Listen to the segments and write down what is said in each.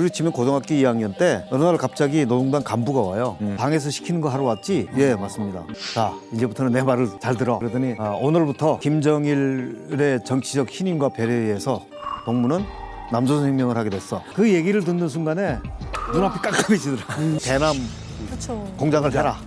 우리로 치면 고등학교 2학년 때 어느 날 갑자기 노동당 간부가 와요. 방에서 시키는 거 하러 왔지? 예, 맞습니다. 자, 이제부터는 내 말을 잘 들어. 그러더니 오늘부터 김정일의 정치적 신임과 배려에 의해서 동무는 남조선혁명을 하게 됐어. 그 얘기를 듣는 순간에 눈앞이 깜깜해지더라. 대남 그렇죠. 공장을 해라.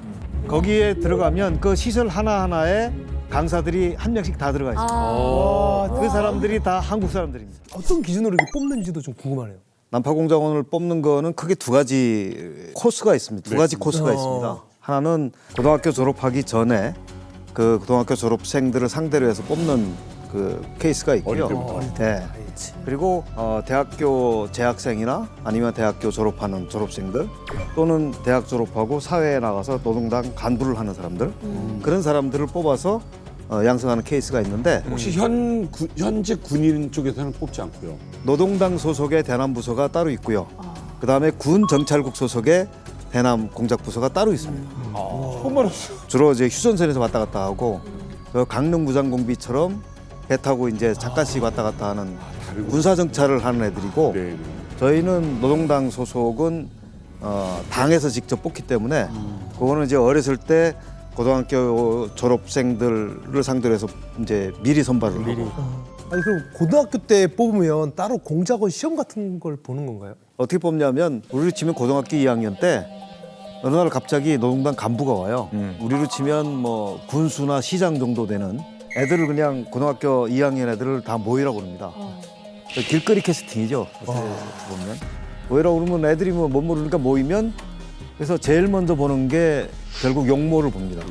거기에 들어가면 그 시설 하나하나에 강사들이 한 명씩 다 들어가 있어요. 그 사람들이 다 한국 사람들입니다. 어떤 기준으로 이렇게 뽑는지도 좀 궁금하네요. 난파공장원을 뽑는 거는 크게 두 가지 코스가 있습니다. 두 가지 코스가 있습니다. 하나는 고등학교 졸업하기 전에 그 고등학교 졸업생들을 상대로 해서 뽑는 그 케이스가 있고요. 네. 그리고 대학교 재학생이나 아니면 대학교 졸업하는 졸업생들 또는 대학 졸업하고 사회에 나가서 노동당 간부를 하는 사람들 그런 사람들을 뽑아서 양성하는 케이스가 있는데 혹시 현직 군인 쪽에서는 뽑지 않고요. 노동당 소속의 대남 부서가 따로 있고요. 그다음에 군 정찰국 소속의 대남 공작 부서가 따로 있습니다. 처음 알았어요. 주로 이제 휴전선에서 왔다 갔다 하고 그 강릉 무장공비처럼 배 타고 이제 잠깐씩 왔다 갔다 하는 군사 정찰을 하는 애들이고 네. 저희는 노동당 소속은 당에서 직접 뽑기 때문에 그거는 이제 어렸을 때 고등학교 졸업생들을 상대로 해서 이제 미리 선발을 하고 아니 그럼 고등학교 때 뽑으면 따로 공작원 시험 같은 걸 보는 건가요? 어떻게 뽑냐면 우리로 치면 고등학교 2학년 때 어느 날 갑자기 노동당 간부가 와요. 우리로 치면 뭐 군수나 시장 정도 되는 애들을 그냥 고등학교 2학년 애들을 다 모이라고 그럽니다. 길거리 캐스팅이죠. 어떻게 보면 모이라고 그러면 애들이 뭐 못 모르니까 모이면 그래서 제일 먼저 보는 게 결국 용모를 봅니다.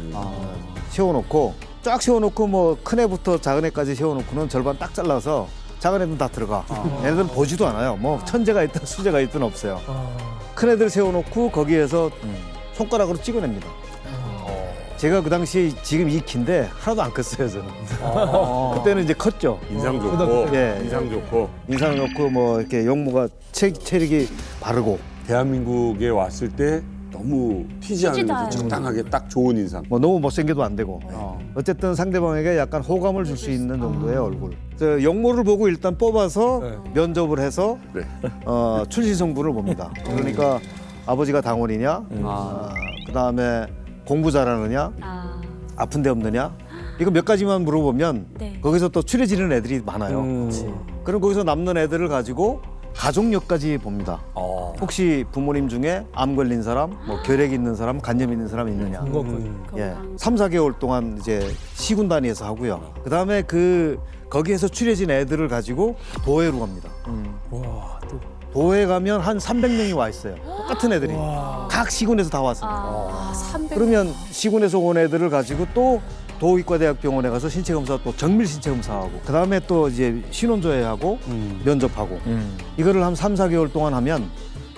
세워놓고 쫙 세워놓고 뭐 큰 애부터 작은 애까지 세워놓고는 절반 딱 잘라서 작은 애들은 다 들어가. 얘네들은 보지도 않아요. 뭐 천재가 있든 수재가 있든 없어요. 큰 애들 세워놓고 거기에서 손가락으로 찍어냅니다. 제가 그 당시 지금 이 키인데 하나도 안 컸어요 저는. 그때는 이제 컸죠. 인상 좋고, 예. 인상 좋고. 인상 좋고 뭐 이렇게 용모가 체력이 바르고 대한민국에 왔을 때 너무 튀지 않으면서 적당하게 딱 좋은 인상. 뭐 너무 못생겨도 안 되고 어쨌든 상대방에게 약간 호감을 줄 수 있는 정도의 얼굴. 저 용모를 보고 일단 뽑아서 면접을 해서 네. 출신 성분을 봅니다. 그러니까 아버지가 당원이냐, 그다음에 공부 잘하느냐, 아픈 데 없느냐. 이거 몇 가지만 물어보면 네. 거기서 또 추려지는 애들이 많아요. 그럼 거기서 남는 애들을 가지고 가족력까지 봅니다. 혹시 부모님 중에 암 걸린 사람, 뭐 결핵 있는 사람, 간염 있는 사람 있느냐. 예, 3, 4개월 동안 이제 시군 단위에서 하고요. 그다음에 거기에서 추려진 애들을 가지고 도회로 갑니다. 도회 가면 한 300명이 와 있어요. 똑같은 애들이. 각 시군에서 다 왔습니다. 300. 그러면 시군에서 온 애들을 가지고 또 도의과대학병원에 가서 신체 검사 또 정밀 신체 검사하고 그다음에 또 이제 신원조회하고 면접하고 이거를 한 3, 4개월 동안 하면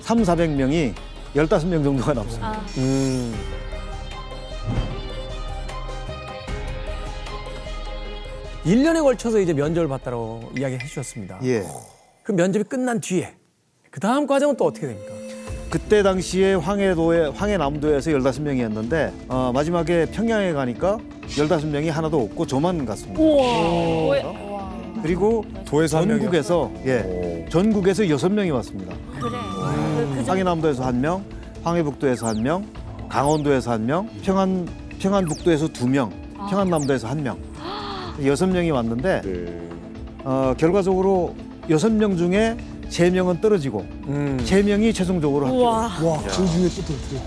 3, 400명이 15명 정도가 남습니다. 일 년에 걸쳐서 이제 면접을 봤다고 이야기 해주셨습니다. 예. 그 면접이 끝난 뒤에 그 다음 과정은 또 어떻게 됩니까? 그때 당시에 황해남도에서 15명이었는데 마지막에 평양에 가니까 15명이 하나도 없고 저만 갔습니다. 그리고 도에서 한 전국에서 전국에서 6명이 왔습니다. 그래. 황해남도에서 1명, 황해북도에서 1명, 강원도에서 1명, 평안북도에서 2명, 평안남도에서 1명. 6명이 왔는데 결과적으로 6명 중에 3명은 떨어지고 3명이 최종적으로 합격. 우와. 와, 그 중에 또 어떻게?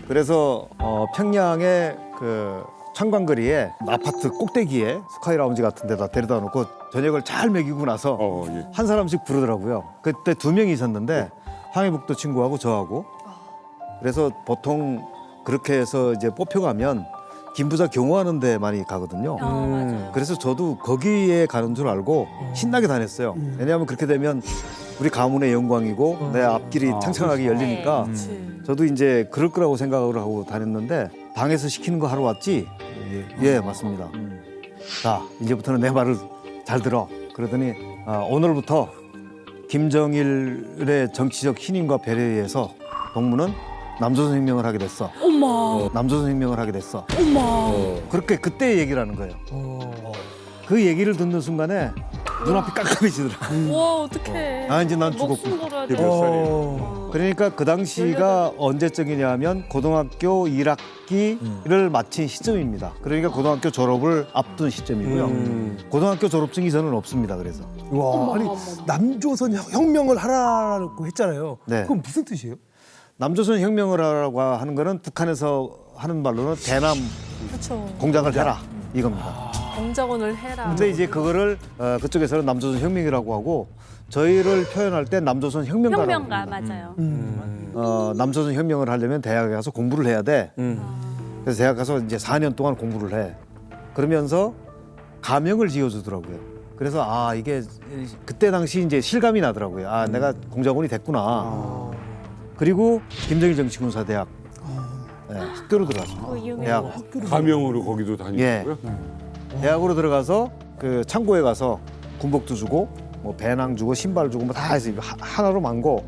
그래서 평양의 그 창광거리에 아파트 꼭대기에 스카이 라운지 같은 데다 데려다 놓고 저녁을 잘 먹이고 나서 예. 한 사람씩 부르더라고요. 그때 2명이 있었는데 황해북도 친구하고 저하고 그래서 보통 그렇게 해서 이제 뽑혀가면 김부자 경호하는 데 많이 가거든요. 맞아요. 그래서 저도 거기에 가는 줄 알고 신나게 다녔어요. 왜냐하면 그렇게 되면 우리 가문의 영광이고 내 앞길이 창창하게 열리니까 저도 이제 그럴 거라고 생각을 하고 다녔는데 방에서 시키는 거 하러 왔지? 예, 맞습니다. 자, 이제부터는 내 말을 잘 들어. 그러더니 오늘부터 김정일의 정치적 신임과 배려에 의해서 동무는 남조선혁명을 하게 됐어. 남조선혁명을 하게 됐어. 그렇게 그때 얘기를 하는 거예요. 그 얘기를 듣는 순간에 눈앞이 깜깜해지더라고요. 와 어떡해. 아, 이제 난 죽었구나. 목숨 걸어야 이게 돼. 몇 살이에요? 그러니까 그 당시가 언제적이냐면 고등학교 1학기를 마친 시점입니다. 그러니까 고등학교 졸업을 앞둔 시점이고요. 고등학교 졸업증이 저는 없습니다. 그래서 와, 아니 남조선 혁명을 하라고 했잖아요. 네. 그건 무슨 뜻이에요? 남조선 혁명을 하라고 하는 거는 북한에서 하는 말로는 대남 그렇죠. 공장을 해라 이겁니다. 공작원을 해라. 근데 이제 그거를 그쪽에서는 남조선 혁명이라고 하고 저희를 표현할 때 남조선 혁명가라고 혁명가 합니다. 맞아요. 남조선 혁명을 하려면 대학에 가서 공부를 해야 돼. 그래서 대학 가서 이제 4년 동안 공부를 해. 그러면서 가명을 지어주더라고요. 그래서 아 이게 그때 당시 이제 실감이 나더라고요. 아 내가 공작원이 됐구나. 그리고 김정일 정치군사대학 학교로 들어갔습니다. 유명해. 대학 가명으로 거기도 다니고요. 대학으로 들어가서 그 창고에 가서 군복도 주고 뭐 배낭 주고 신발 주고 뭐 다 해서 하나로 만고.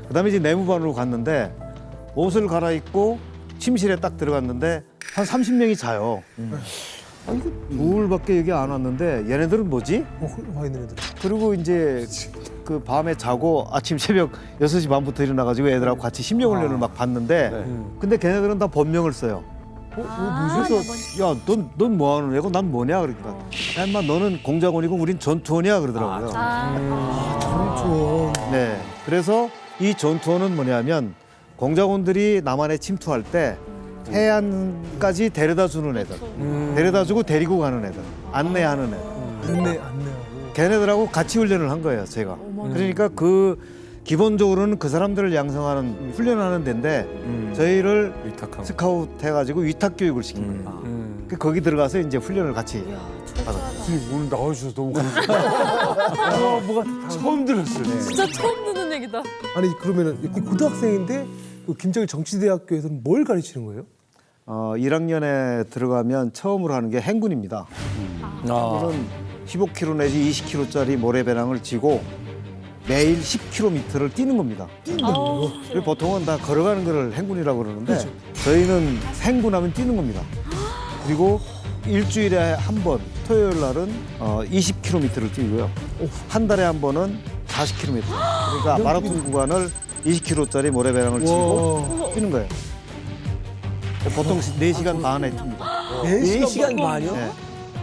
그다음에 이제 내무반으로 갔는데 옷을 갈아입고 침실에 딱 들어갔는데 한 30명이 자요. 둘밖에 여기 안 왔는데 얘네들은 뭐지? 와 있는 애들. 그리고 이제 그 밤에 자고 아침 새벽 6시 반부터 일어나가지고 애들하고 같이 심령훈련을 막 봤는데 근데 걔네들은 다 본명을 써요. 그래서 야, 넌 뭐 하는 애고 난 뭐냐 그러니까 야 인마 너는 공작원이고 우린 전투원이야 그러더라고요. 전투원. 네. 그래서 이 전투원은 뭐냐면 공작원들이 남한에 침투할 때 해안까지 데려다 주는 애들. 데려다 주고 데리고 가는 애들. 안내하는 애들. 안내하고. 걔네들하고 같이 훈련을 한 거예요, 제가. 그러니까 그 기본적으로는 그 사람들을 양성하는 훈련하는 데인데 저희를 위탁하고. 스카우트 해가지고 위탁 교육을 시킨 거예요. 그 거기 들어가서 이제 훈련을 같이 선생님 오늘 나와주셔서 너무 감사해요. 뭐가 처음 들었어요. 진짜 처음 듣는 얘기다. 아니 그러면은 이렇게 고등학생인데 그 김정일 정치대학교에서는 뭘 가르치는 거예요? 1학년에 들어가면 처음으로 하는 게 행군입니다. 이거는 15km 내지 20km짜리 모래배낭을 지고 매일 10km를 뛰는 겁니다. 그리고 보통은 다 걸어가는 거를 행군이라고 그러는데 저희는 행군하면 뛰는 겁니다. 그리고 일주일에 한 번 토요일 날은 20km를 뛰고요. 한 달에 한 번은 40km. 그러니까 마라톤 구간을 20km짜리 모래배낭을 치고 뛰는 거예요. 보통 4시간 반에 뜁니다. 4시간 반이요? 네.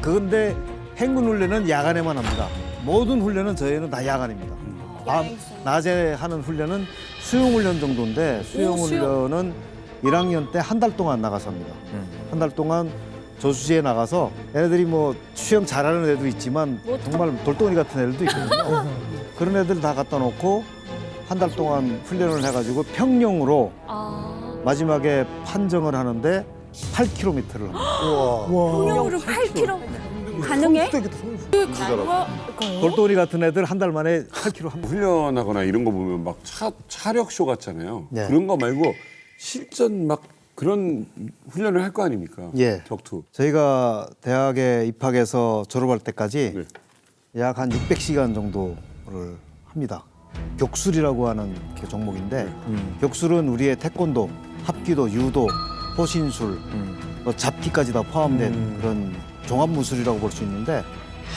그런데 행군 훈련은 야간에만 합니다. 모든 훈련은 저희는 다 야간입니다. 낮에 하는 훈련은 수영 훈련 정도인데 수영 훈련은 1학년 때 한 달 동안 나가서 합니다. 한 달 동안 저수지에 나가서 얘네들이 뭐 수영 잘하는 애도 있지만 정말 돌덩이 같은 애들도 있거든요. 그런 애들 다 갖다 놓고 한 달 동안 훈련을 해가지고 평령으로 마지막에 판정을 하는데 8km를 합니다. 통영으로 8km 가능해? 그 가능할까요? 돌덩이 같은 애들 한 달 만에 8km 합니다. 훈련하거나 이런 거 보면 막 차력쇼 같잖아요. 네. 그런 거 말고 실전 막 그런 훈련을 할 거 아닙니까? 예. 격투. 저희가 대학에 입학해서 졸업할 때까지 네. 약 한 600시간 정도를 합니다. 격술이라고 하는 그 종목인데 격술은 우리의 태권도, 합기도, 유도, 호신술, 뭐 잡기까지 다 포함된 그런 종합무술이라고 볼 수 있는데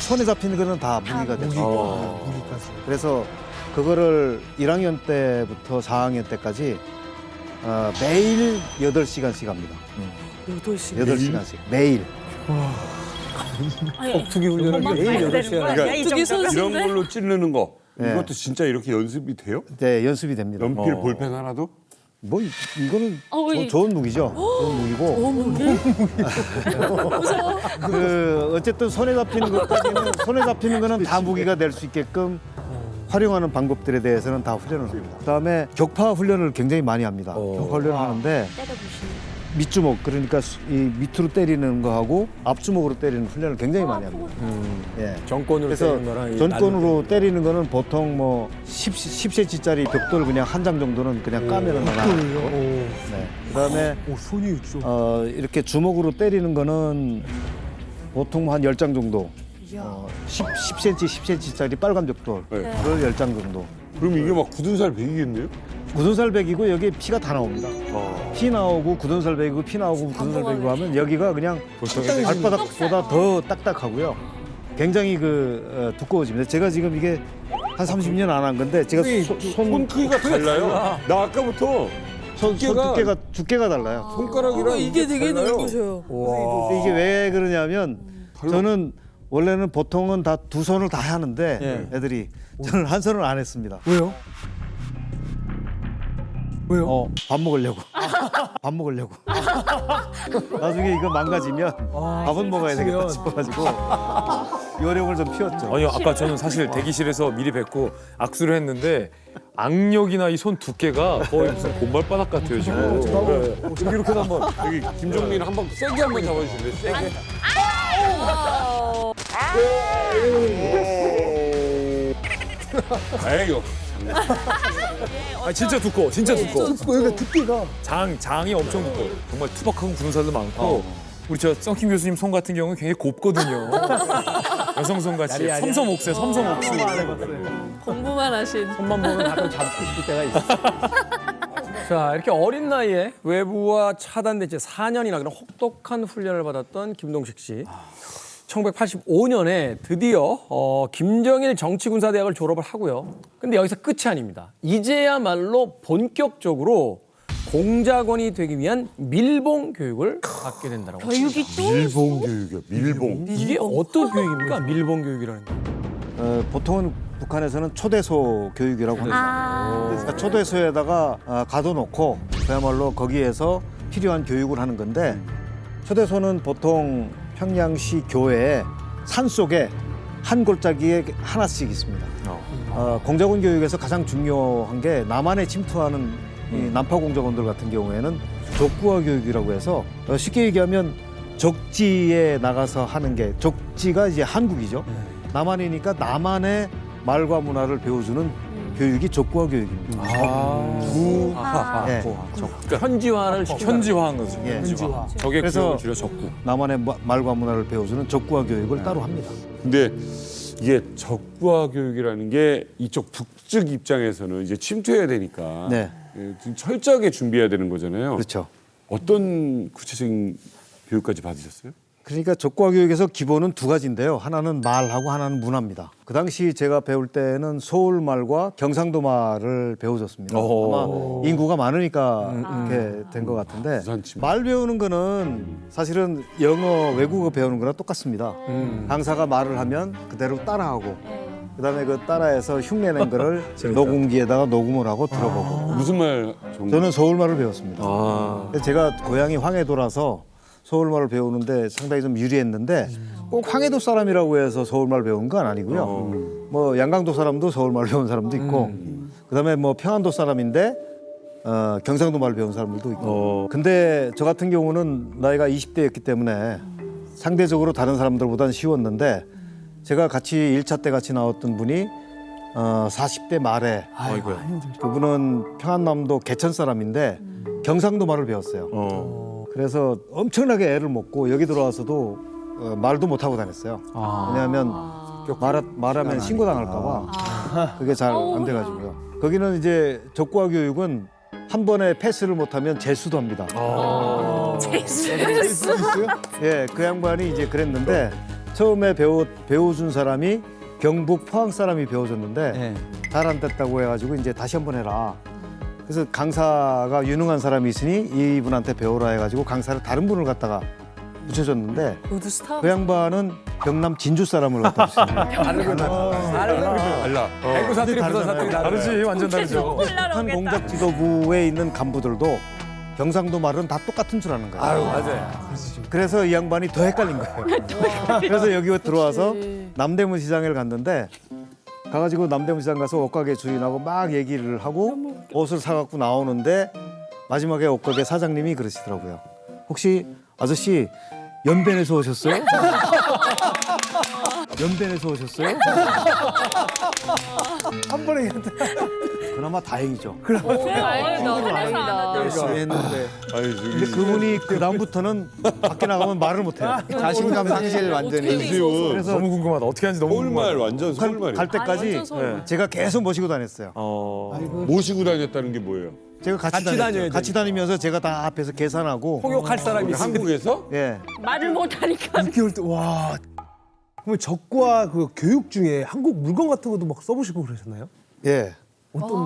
손에 잡히는 거는 다 무기가 되죠. 무기까지. 그래서 그거를 1학년 때부터 4학년 때까지 매일 8시간씩 합니다. 8시간씩 매일. 격투기 훈련을 매일 8시간. 격투기 선수인데? 이런 걸로 찌르는 거 네. 이것도 진짜 이렇게 연습이 돼요? 네, 연습이 됩니다. 연필 볼펜 하나도? 뭐 이거는 왜 좋은 무기죠. 좋은 무기고. 그 어쨌든 손에 잡히는 것까지는 손에 잡히는 거는 다 무기가 될 수 있게끔 활용하는 방법들에 대해서는 다 훈련을 합니다. 그다음에 격파 훈련을 굉장히 많이 합니다. 격파 훈련을 하는데 밑주먹 그러니까 이 밑으로 때리는 거하고 앞주먹으로 때리는 훈련을 굉장히 많이 합니다. 예. 정권으로 그래서 때리는 거랑 이 전권으로 때리는 거는 보통 뭐 10cm짜리 벽돌 그냥 한 장 정도는 그냥 까면은 나가. 네. 그다음에 오 손이 좀. 이렇게 주먹으로 때리는 거는 보통 한 10장 정도. 10cm, 10cm짜리 빨간 벽돌을 네. 10장 정도. 그럼 이게 막 굳은 살 배기겠네요? 굳은살배기고 여기 피가 다 나옵니다. 피 나오고 굳은살배기고 피 나오고 굳은살배기고 하면 여기가 그냥 발바닥보다 더 딱딱하고요. 굉장히 두꺼워집니다. 제가 지금 이게 한 30년 안 한 건데 제가 손 크기가 달라요. 나 아까부터 손 두께가 달라요. 손가락이랑 이게 되게 달라요. 넓으셔요. 근데 이게 왜 그러냐면 저는 원래는 보통은 다 두 손을 다 하는데 애들이 저는 한 손을 안 했습니다. 왜요? 왜요? 밥 먹으려고. 밥 먹으려고. 나중에 이거 망가지면 밥은 먹어야 되겠다 싶어가지고 요령을 좀 피웠죠. 아니요, 아까 저는 사실 대기실에서 미리 뵙고 악수를 했는데 악력이나 이 손 두께가 거의 무슨 곰발바닥 같아요 지금. 이렇게 한번 여기 김종민 한번 세게 한번 잡아주실래요? 세게. 아이고. 아 진짜 두꺼워, 진짜 두꺼워. 여기가 두께가 장이 엄청 두꺼워. 정말 투박한 굳은살도 많고. 우리 저 썬킴 교수님 손 같은 경우는 굉장히 곱거든요. 여성 손 같이 섬섬 옥새, 섬섬 옥새. 공부만 하신. 손만 보면 가끔 잡고 싶을 때가 있어. 자, 이렇게 어린 나이에 외부와 차단된 채 4년이나 그런 혹독한 훈련을 받았던 김동식 씨. 1985년에 드디어 김정일 정치군사대학을 졸업을 하고요. 근데 여기서 끝이 아닙니다. 이제야말로 본격적으로 공작원이 되기 위한 밀봉 교육을 받게 된다고. 교육이 또 밀봉 교육이요. 밀봉. 이게 어떤 교육입니까? 밀봉 교육이라는 게. 보통은 북한에서는 초대소 교육이라고 합니다. 그러니까 초대소에다가 가둬놓고 그야말로 거기에서 필요한 교육을 하는 건데 초대소는 보통 평양시 교외에 산 속에 한 골짜기에 하나씩 있습니다. 공작원 교육에서 가장 중요한 게 남한에 침투하는 이 남파 공작원들 같은 경우에는 적구화 교육이라고 해서 쉽게 얘기하면 적지에 나가서 하는 게 적지가 이제 한국이죠. 남한이니까 남한의 말과 문화를 배워주는 교육이 적구화 교육입니다. 예. 그러니까 현지화를 시킨다. 현지화한 거죠. 예. 현지화. 적의 그래서 구역을 줄여 적구. 남한의 말과 문화를 배워주는 적구화 교육을 따로 합니다. 근데 이게 적구화 교육이라는 게 이쪽 북측 입장에서는 이제 침투해야 되니까 네. 좀 철저하게 준비해야 되는 거잖아요. 그렇죠. 어떤 구체적인 교육까지 받으셨어요? 그러니까 적구화 교육에서 기본은 두 가지인데요. 하나는 말하고 하나는 문화입니다. 그 당시 제가 배울 때는 서울 말과 경상도 말을 배워줬습니다. 아마 인구가 많으니까 이렇게 된 것 같은데 부산 친구. 말 배우는 거는 사실은 영어 외국어 배우는 거랑 똑같습니다. 강사가 말을 하면 그대로 따라하고 그다음에 그 따라해서 흉내낸 거를 녹음기에다가 녹음을 하고 들어보고 무슨 말 정도? 저는 서울말을 배웠습니다. 그래서 제가 고향이 황해도라서 서울말을 배우는데 상당히 좀 유리했는데 꼭 황해도 사람이라고 해서 서울말 배운 건 아니고요. 뭐 양강도 사람도 서울말 배운 사람도 있고 그다음에 뭐 평안도 사람인데 경상도 말 배운 사람들도 있고. 근데 저 같은 경우는 나이가 20대였기 때문에 상대적으로 다른 사람들보다는 쉬웠는데 제가 같이 1차 때 같이 나왔던 분이 40대 말에 그분은 평안남도 개천 사람인데 경상도 말을 배웠어요. 그래서 엄청나게 애를 먹고 여기 들어와서도 말도 못하고 다녔어요. 왜냐하면 말하면 신고당할까 봐 그게 잘 안 돼가지고요. 거기는 이제 적구화 교육은 한 번에 패스를 못하면 재수도 합니다. 예, 그 양반이 이제 그랬는데 처음에 배워준 사람이 경북 포항 사람이 배워줬는데 잘 안 됐다고 해가지고 이제 다시 한 번 해라. 그래서 강사가 유능한 사람이 있으니 이분한테 배우라 해가지고 강사를 다른 분을 갖다가 붙여줬는데 모두 스타. 그 양반은 경남 진주 사람을 갖다 붙였어요. 달라. 대구 사투리, 부산 사투리 다르지, 완전 다르죠. 북한 공작 지도부에 있는 간부들도 경상도 말은 다 똑같은 줄 아는 거예요. 맞아요. 그래서 이 양반이 더 헷갈린 거예요. 그래서 여기 들어와서 남대문 시장을 갔는데 가가지고 남대문 시장 가서 옷가게 주인하고 막 얘기를 하고 옷을 사갖고 나오는데 마지막에 옷가게 사장님이 그러시더라고요. 혹시 아저씨 연변에서 오셨어요? 연변에서 오셨어요? 한 번에 그나마 다행이죠. 다행이다. 열심히 했는데. 아니 근데 그분이 그 다음부터는 밖에 나가면 말을 못해요. 자신감 상실 완전히. 그래서 너무 궁금하다. 어떻게 하는지 너무 서울말 궁금하다. 완전 서울말이. 갈 때까지 완전 서울. 제가 계속 모시고 다녔어요. 모시고 다녔다는 게 뭐예요? 제가 같이 다녀야 다녔죠. 돼. 같이 다니면서 제가 다 앞에서 계산하고. 통역할 사람이 있으면 한국에서? 예. 말을 못하니까. 6개월 때 와. 그러면 적과 그 교육 중에 한국 물건 같은 것도 막 써보시고 그러셨나요? 예.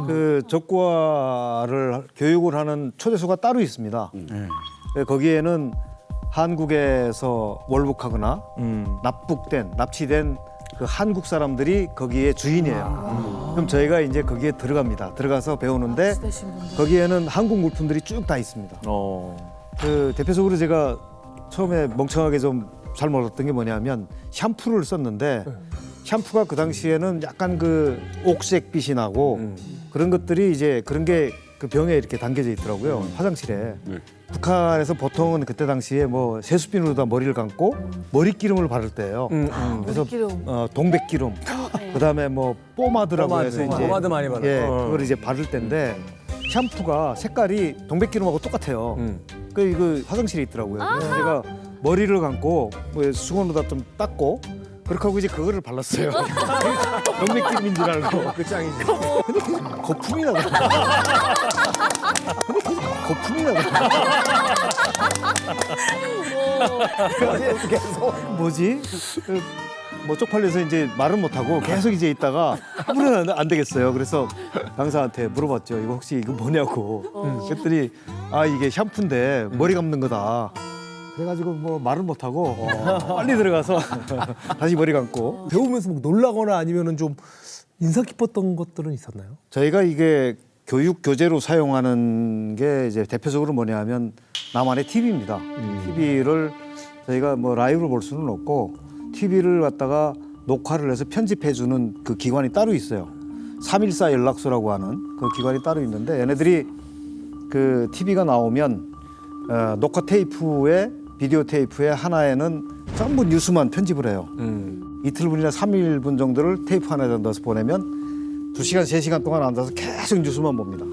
그 적과를 교육을 하는 초대소가 따로 있습니다. 예, 거기에는 한국에서 월북하거나 납북된 그 한국 사람들이 거기에 주인이에요. 그럼 저희가 이제 거기에 들어갑니다. 들어가서 배우는데 거기에는 한국 물품들이 쭉 다 있습니다. 그 대표적으로 제가 처음에 멍청하게 좀 잘 몰랐던 게 뭐냐면 샴푸를 썼는데 샴푸가 그 당시에는 약간 그 옥색빛이 나고 그런 것들이 이제 그런 게 그 병에 이렇게 담겨져 있더라고요. 화장실에. 네. 북한에서 보통은 그때 당시에 뭐 세수비누로 다 머리를 감고 머리기름을 바를 때예요. 그래서 동백기름, 그다음에 뭐 포마드라고 해서 이제 포마드 많이 발라요. 예, 그걸 이제 바를 때인데 샴푸가 색깔이 동백기름하고 똑같아요. 그 이거 화장실에 있더라고요. 그래서 제가 머리를 감고 뭐 수건으로 좀 닦고 그렇게 하고 이제 그거를 발랐어요. 동백기름인 줄 알고. 그 짱이지. 근데 거품이 나더라고요. 거품이 나더라고요. 계속 뭐지? 뭐 쪽팔려서 이제 말은 못하고 계속 이제 있다가 아무래도 안 되겠어요. 그래서 강사한테 물어봤죠. 이거 혹시 이거 뭐냐고. 그랬더니 아 이게 샴푸인데 머리 감는 거다. 그래가지고 뭐 말을 못하고 빨리 들어가서 다시 머리 감고. 배우면서 뭐 놀라거나 아니면은 좀 인상 깊었던 것들은 있었나요? 저희가 이게 교육 교재로 사용하는 게 이제 대표적으로 뭐냐면 나만의 TV입니다. TV를 저희가 뭐 라이브로 볼 수는 없고 TV를 갖다가 녹화를 해서 편집해주는 그 기관이 따로 있어요. 314 연락소라고 하는 그 기관이 따로 있는데 얘네들이 그 TV가 나오면 녹화 테이프에 비디오 테이프에 하나에는 전부 뉴스만 편집을 해요. 이틀분이나 3일분 정도를 테이프 하나에 넣어서 보내면 2시간, 3시간 동안 앉아서 계속 뉴스만 봅니다.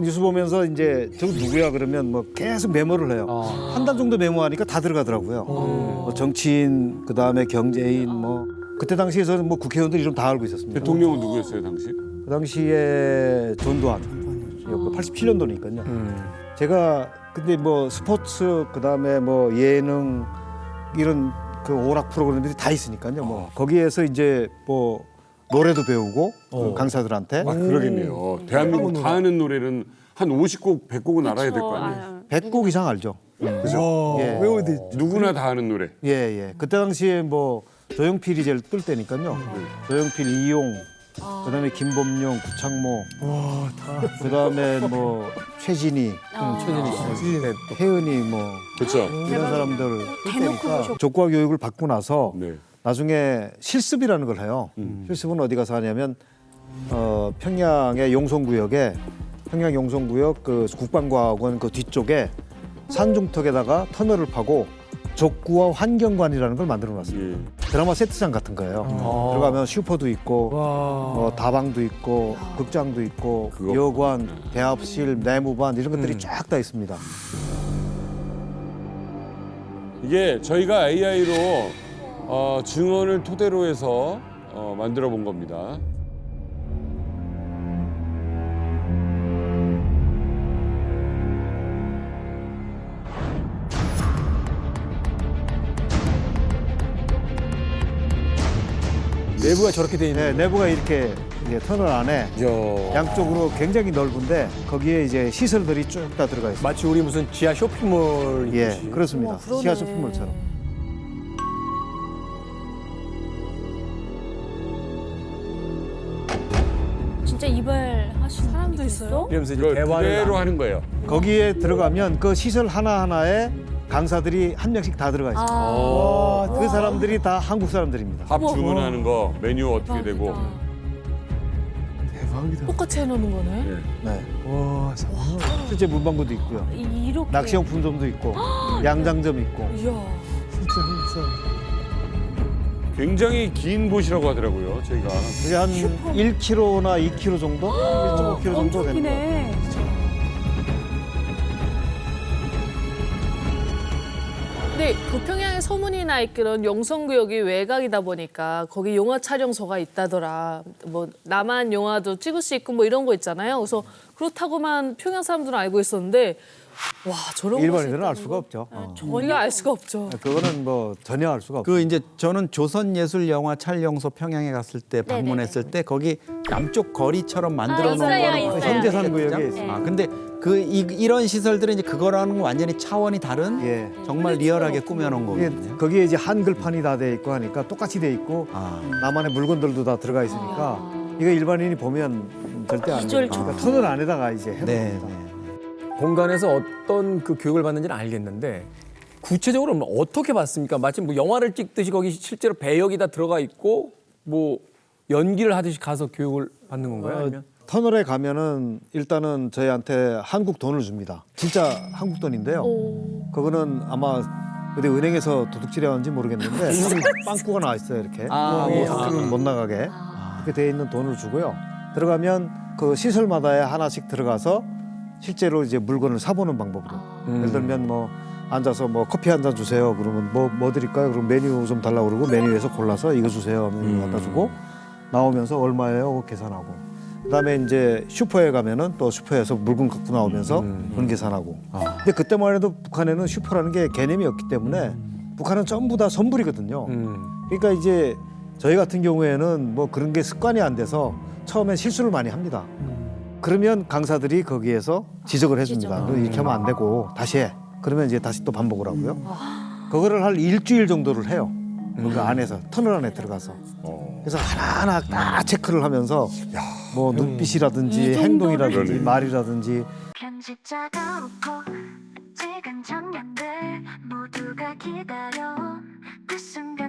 뉴스 보면서 이제 저 누구야 그러면 뭐 계속 메모를 해요. 한 달 정도 메모하니까 다 들어가더라고요. 뭐 정치인, 그다음에 경제인 뭐 그때 당시에 저는 뭐 국회의원들 이름 다 알고 있었습니다. 대통령은 누구였어요 당시? 그 당시에 전두환이었고 87년도니까요. 제가 근데 뭐 스포츠 그다음에 뭐 예능 이런 그 오락 프로그램들이 다 있으니까요. 뭐 거기에서 이제 뭐 노래도 배우고 그 강사들한테 아 그러겠네요. 대한민국 다 아는 노래는 한 50곡, 100곡은 알아야 될 거 아니에요. 100곡 이상 알죠. 그죠? 예. 외워야 돼. 누구나 다 아는 노래. 예, 예. 그때 당시에 뭐 조용필이 제일 뜰 때니까요. 조용필, 이용, 그다음에 김범용, 구창모, 그다음에 뭐 최진희, 혜은이 뭐 그렇죠. 이런 사람들을 뜰 때니까 족과 교육을 받고 나서 네. 나중에 실습이라는 걸 해요. 실습은 어디 가서 하냐면 평양의 용성구역에 평양 용성구역 그 국방과학원 그 뒤쪽에 산중턱에다가 터널을 파고 족구와 환경관이라는 걸 만들어놨습니다. 예. 드라마 세트장 같은 거예요. 들어가면 슈퍼도 있고 다방도 있고 극장도 있고 그거. 여관, 대합실, 내무반 이런 것들이 쫙 다 있습니다. 이게 저희가 AI로 증언을 토대로 해서 만들어 본 겁니다. 내부가 저렇게 돼 있는. 네, 내부가 이렇게 이제 터널 안에 양쪽으로 굉장히 넓은데 거기에 이제 시설들이 쭉 다 들어가 있어요. 마치 우리 무슨 지하 쇼핑몰 예, 있듯이. 그렇습니다. 우와, 그러네. 지하 쇼핑몰처럼. 진짜 이발하시는 사람도 있어요? 이러면서 이제 이걸 대화를 그대로 하는 거예요. 거기에 들어가면 그 시설 하나하나에 강사들이 한 명씩 다 들어가 있습니다. 그 사람들이 다 한국 사람들입니다. 밥 주문하는 거, 메뉴 어떻게 되고. 대박이다. 똑같이 해놓는 거네. 네. 와, 정말. 실제 문방구도 있고요. 이렇게. 낚시용품점도 있고 양장점 있고. 이야. 진짜 한국 사람. 굉장히 긴 곳이라고 하더라고요. 저희가. 그게 한 1km나 2km 정도? 1.5km 정도 엄청 되는 것 같아요. 기네. 근데 그 평양에 소문이 나 있기로는 용성구역이 외곽이다 보니까 거기 영화 촬영소가 있다더라. 뭐 남한 영화도 찍을 수 있고 뭐 이런 거 있잖아요. 그래서 그렇다고만 평양 사람들은 알고 있었는데 와 저런 일반인들은 곳이 알 수가 없죠. 전혀 알 수가 없죠. 그거는 뭐 전혀 알 수가 없죠. 그 이제 저는 조선예술영화 촬영소 평양에 갔을 때 방문했을 때 거기 남쪽 거리처럼 만들어 놓은 있어요, 거는 있어요. 현대산 구역에 있어요. 아 근데 그 이런 시설들은 이제 그거랑은 완전히 차원이 다른 예. 정말 리얼하게 꾸며놓은 이게 거거든요. 거기에 이제 한글판이 다 돼 있고 하니까 똑같이 돼 있고 아. 나만의 물건들도 다 들어가 있으니까 이거 일반인이 보면 절대 안 돼요. 비주얼 그러니까 터널 안에다가 이제 해놓은 네, 겁니다. 네. 공간에서 어떤 그 교육을 받는지는 알겠는데 구체적으로 뭐 어떻게 받습니까? 마치 뭐 영화를 찍듯이 거기 실제로 배역이 다 들어가 있고 뭐 연기를 하듯이 가서 교육을 받는 건가요? 아니면? 터널에 가면은 일단은 저희한테 한국 돈을 줍니다. 진짜 한국 돈인데요. 그거는 아마 어디 은행에서 도둑질해 왔는지 모르겠는데 빵꾸가 나와 있어요 이렇게. 학교는 못 나가게 이렇게 돼 있는 돈을 주고요. 들어가면 그 시설마다에 하나씩 들어가서 실제로 이제 물건을 사보는 방법으로. 예를 들면 뭐 앉아서 뭐 커피 한 잔 주세요. 그러면 뭐 드릴까요? 그럼 메뉴 좀 달라고 그러고 메뉴에서 골라서 이거 주세요. 하면 갖다 주고 나오면서 얼마예요? 하고 계산하고. 그다음에 이제 슈퍼에 가면은 또 슈퍼에서 물건 갖고 나오면서 그런 계산하고. 근데 그때만 해도 북한에는 슈퍼라는 게 개념이 없기 때문에 북한은 전부 다 선불이거든요. 그러니까 이제 저희 같은 경우에는 뭐 그런 게 습관이 안 돼서 처음엔 실수를 많이 합니다. 그러면 강사들이 거기에서 지적을 해줍니다. 너 이렇게 하면 안 되고 다시 해. 그러면 이제 다시 또 반복을 하고요. 그거를 한 일주일 정도를 해요. 그 안에서 터널 안에 들어가서. 그래서 하나하나 다 체크를 하면서 뭐 눈빛이라든지 행동이라든지 그러네. 말이라든지 편집자가 웃고 찍은 장면들 모두가 기다려 그 순간